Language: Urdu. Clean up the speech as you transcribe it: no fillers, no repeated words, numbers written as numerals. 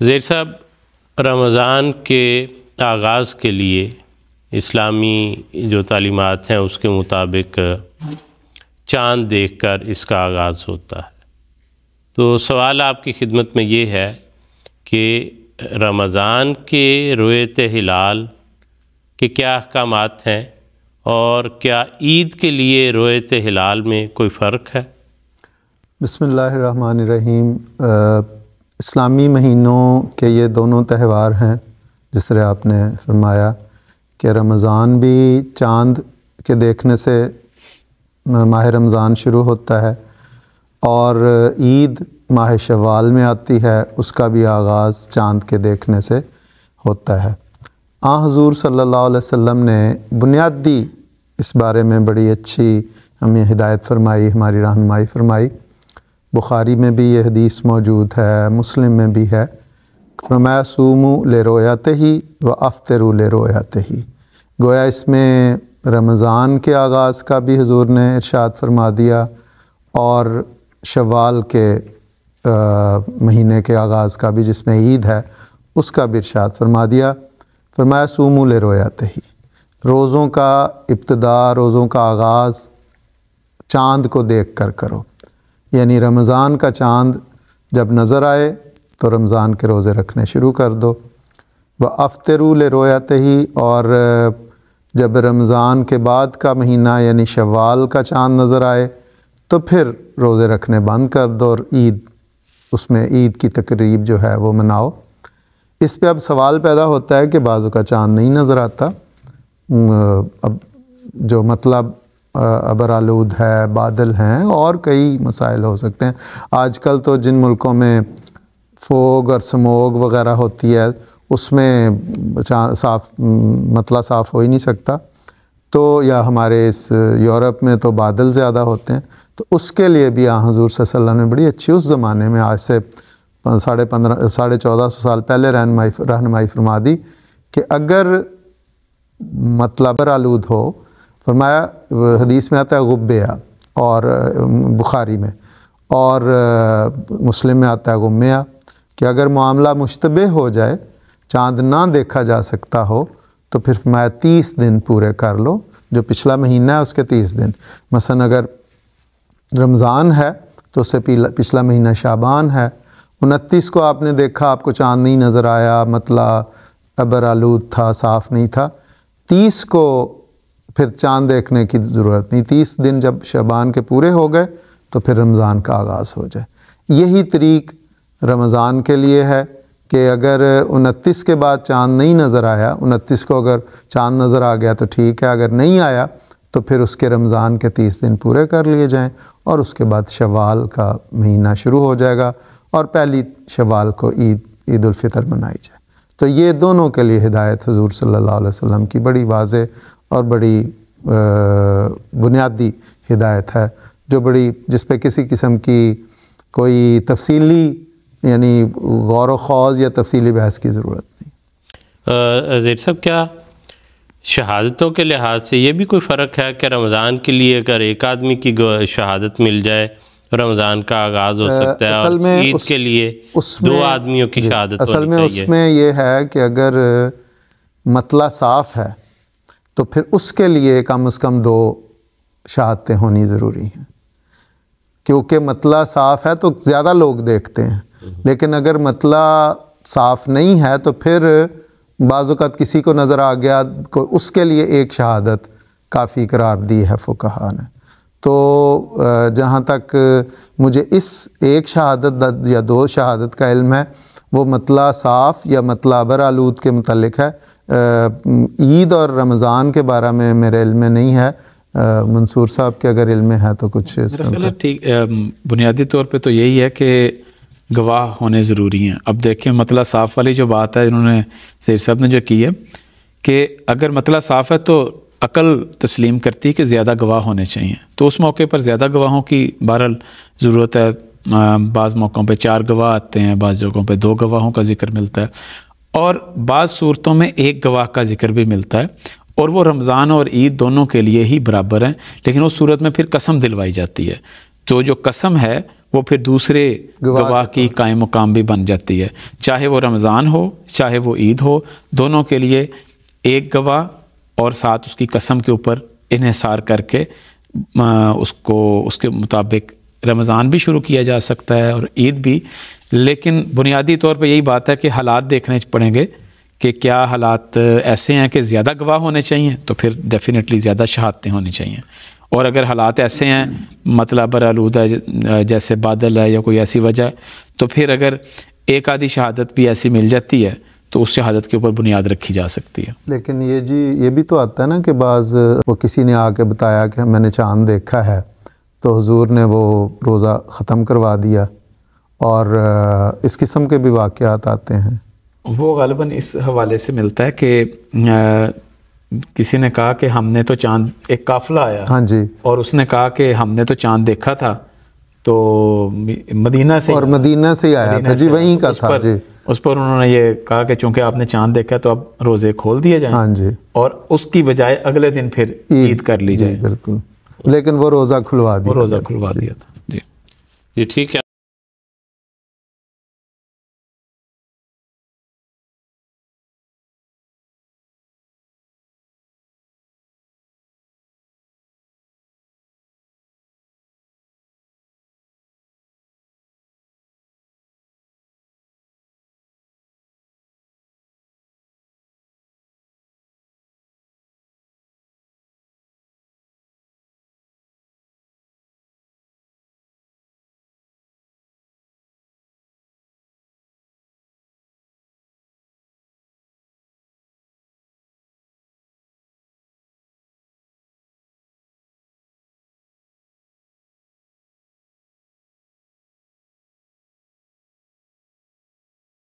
زیر صاحب، رمضان کے آغاز کے لیے اسلامی جو تعلیمات ہیں اس کے مطابق چاند دیکھ کر اس کا آغاز ہوتا ہے۔ تو سوال آپ کی خدمت میں یہ ہے کہ رمضان کے رؤیت ہلال کے کیا احکامات ہیں، اور کیا عید کے لیے رؤیت ہلال میں کوئی فرق ہے؟ بسم اللہ الرحمن الرحیم۔ اسلامی مہینوں کے یہ دونوں تہوار ہیں، جس طرح آپ نے فرمایا کہ رمضان بھی چاند کے دیکھنے سے ماہ رمضان شروع ہوتا ہے، اور عید ماہ شوال میں آتی ہے، اس کا بھی آغاز چاند کے دیکھنے سے ہوتا ہے۔ حضور صلی اللہ علیہ وسلم نے بنیادی اس بارے میں بڑی اچھی ہمیں ہدایت فرمائی، ہماری رہنمائی فرمائی۔ بخاری میں بھی یہ حدیث موجود ہے، مسلم میں بھی ہے۔ فرمایا صوموا لرؤیتہ و افطروا لرؤیتہ۔ گویا اس میں رمضان کے آغاز کا بھی حضور نے ارشاد فرما دیا، اور شوال کے مہینے کے آغاز کا بھی، جس میں عید ہے، اس کا بھی ارشاد فرما دیا۔ فرمایا صوموا لرؤیتہ، روزوں کا ابتدا، روزوں کا آغاز چاند کو دیکھ کر کرو، یعنی رمضان کا چاند جب نظر آئے تو رمضان کے روزے رکھنے شروع کر دو۔ وَأَفْطِرُوا لِرُؤْيَتِهِ، اور جب رمضان کے بعد کا مہینہ یعنی شوال کا چاند نظر آئے تو پھر روزے رکھنے بند کر دو، اور اس میں عید کی تقریب جو ہے وہ مناؤ۔ اس پہ اب سوال پیدا ہوتا ہے کہ بعضوں کا چاند نہیں نظر آتا، اب جو مطلب ابرآلود ہے، بادل ہیں، اور کئی مسائل ہو سکتے ہیں۔ آج کل تو جن ملکوں میں فوگ اور سموگ وغیرہ ہوتی ہے، اس میں مطلع صاف ہو ہی نہیں سکتا، تو یا ہمارے اس یورپ میں تو بادل زیادہ ہوتے ہیں، تو اس کے لیے بھی حضور صلی اللہ علیہ وسلم نے بڑی اچھی اس زمانے میں، آج سے 1450 سال پہلے رہنمائی فرما دی کہ اگر مطلب آلود ہو، فرمایا حدیث میں آتا ہے غبیہ، اور بخاری میں، اور مسلم میں آتا ہے غمیہ، کہ اگر معاملہ مشتبہ ہو جائے، چاند نہ دیکھا جا سکتا ہو، تو پھر فرمایا 30 دن پورے کر لو، جو پچھلا مہینہ ہے اس کے 30 دن۔ مثلا اگر رمضان ہے تو اس سے پچھلا مہینہ شعبان ہے، 29 کو آپ نے دیکھا، آپ کو چاند نہیں نظر آیا، مطلع ابر آلود تھا، صاف نہیں تھا، 30 کو پھر چاند دیکھنے کی ضرورت نہیں، 30 دن جب شعبان کے پورے ہو گئے تو پھر رمضان کا آغاز ہو جائے۔ یہی طریق رمضان کے لیے ہے کہ اگر 29 کے بعد چاند نہیں نظر آیا، 29 کو اگر چاند نظر آ گیا تو ٹھیک ہے، اگر نہیں آیا تو پھر اس کے رمضان کے 30 دن پورے کر لیے جائیں، اور اس کے بعد شوال کا مہینہ شروع ہو جائے گا، اور پہلی شوال کو عید الفطر منائی جائے۔ تو یہ دونوں کے لیے ہدایت حضور صلی اللہ علیہ وسلم کی بڑی واضح اور بڑی بنیادی ہدایت ہے، جس پہ کسی قسم کی کوئی تفصیلی یعنی غور و خوض یا تفصیلی بحث کی ضرورت نہیں۔ زیر صاحب، کیا شہادتوں کے لحاظ سے یہ بھی کوئی فرق ہے کہ رمضان کے لیے اگر ایک آدمی کی شہادت مل جائے رمضان کا آغاز ہو سکتا ہے، اور عید کے لیے 2 آدمیوں کی شہادت ہونی چاہیے؟ اصل میں اس میں یہ ہے کہ اگر مطلع صاف ہے تو پھر اس کے لیے کم از کم 2 شہادتیں ہونی ضروری ہیں، کیونکہ مطلع صاف ہے تو زیادہ لوگ دیکھتے ہیں، لیکن اگر مطلع صاف نہیں ہے تو پھر بعض اوقات کسی کو نظر آ گیا، اس کے لیے 1 شہادت کافی قرار دی ہے فقہا نے۔ تو جہاں تک مجھے اس 1 شہادت یا 2 شہادت کا علم ہے، وہ مطلع صاف یا مطلع ابرآلود کے متعلق ہے۔ عید اور رمضان کے بارے میں میرے علم میں نہیں ہے۔ منصور صاحب کے اگر علم میں ہے تو کچھ ٹھیک۔ بنیادی طور پہ تو یہی ہے کہ گواہ ہونے ضروری ہیں۔ اب دیکھیں مطلع صاف والی جو بات ہے انہوں نے زیر صاحب نے جو کی ہے، کہ اگر مطلع صاف ہے تو عقل تسلیم کرتی ہے کہ زیادہ گواہ ہونے چاہیے، تو اس موقع پر زیادہ گواہوں کی بہرحال ضرورت ہے۔ بعض موقعوں پہ 4 گواہ آتے ہیں، بعض جگہوں پہ 2 گواہوں کا ذکر ملتا ہے، اور بعض صورتوں میں 1 گواہ کا ذکر بھی ملتا ہے، اور وہ رمضان اور عید دونوں کے لیے ہی برابر ہیں، لیکن اس صورت میں پھر قسم دلوائی جاتی ہے۔ تو جو قسم ہے وہ پھر دوسرے گواہ کی قائم مقام بھی بن جاتی ہے. چاہے وہ رمضان ہو چاہے وہ عید ہو، دونوں کے لیے ایک گواہ اور ساتھ اس کی قسم کے اوپر انحصار کر کے اس کے مطابق رمضان بھی شروع کیا جا سکتا ہے اور عید بھی. لیکن بنیادی طور پہ یہی بات ہے کہ حالات دیکھنے پڑیں گے کہ کیا حالات ایسے ہیں کہ زیادہ گواہ ہونے چاہیے تو پھر ڈیفینیٹلی زیادہ شہادتیں ہونی چاہیے، اور اگر حالات ایسے ہیں مطلب برآلودہ جیسے بادل ہے یا کوئی ایسی وجہ تو پھر اگر ایک آدھی شہادت بھی ایسی مل جاتی ہے تو اس شہادت کے اوپر بنیاد رکھی جا سکتی ہے. لیکن یہ بھی تو آتا ہے نا کہ بعض وہ کسی نے آ کے بتایا کہ میں نے چاند دیکھا ہے تو حضور نے وہ روزہ ختم کروا دیا، اور اس قسم کے بھی واقعات آتے ہیں. وہ غالباً اس حوالے سے ملتا ہے کہ کسی نے کہا کہ ہم نے تو چاند، ایک قافلہ آیا ہاں جی، اور اس نے کہا کہ ہم نے تو چاند دیکھا تھا، تو مدینہ سے، اور مدینہ سے ہی آیا تھا جی، وہیں کا تھا جی. اس پر انہوں نے یہ کہا کہ چونکہ آپ نے چاند دیکھا تو اب روزے کھول دیے جائیں، ہاں جی، اور اس کی بجائے اگلے دن پھر عید کر لی جائے. بالکل، لیکن وہ روزہ کھلوا دیا، وہ روزہ کھلوا دیا تھا. جی ٹھیک ہے.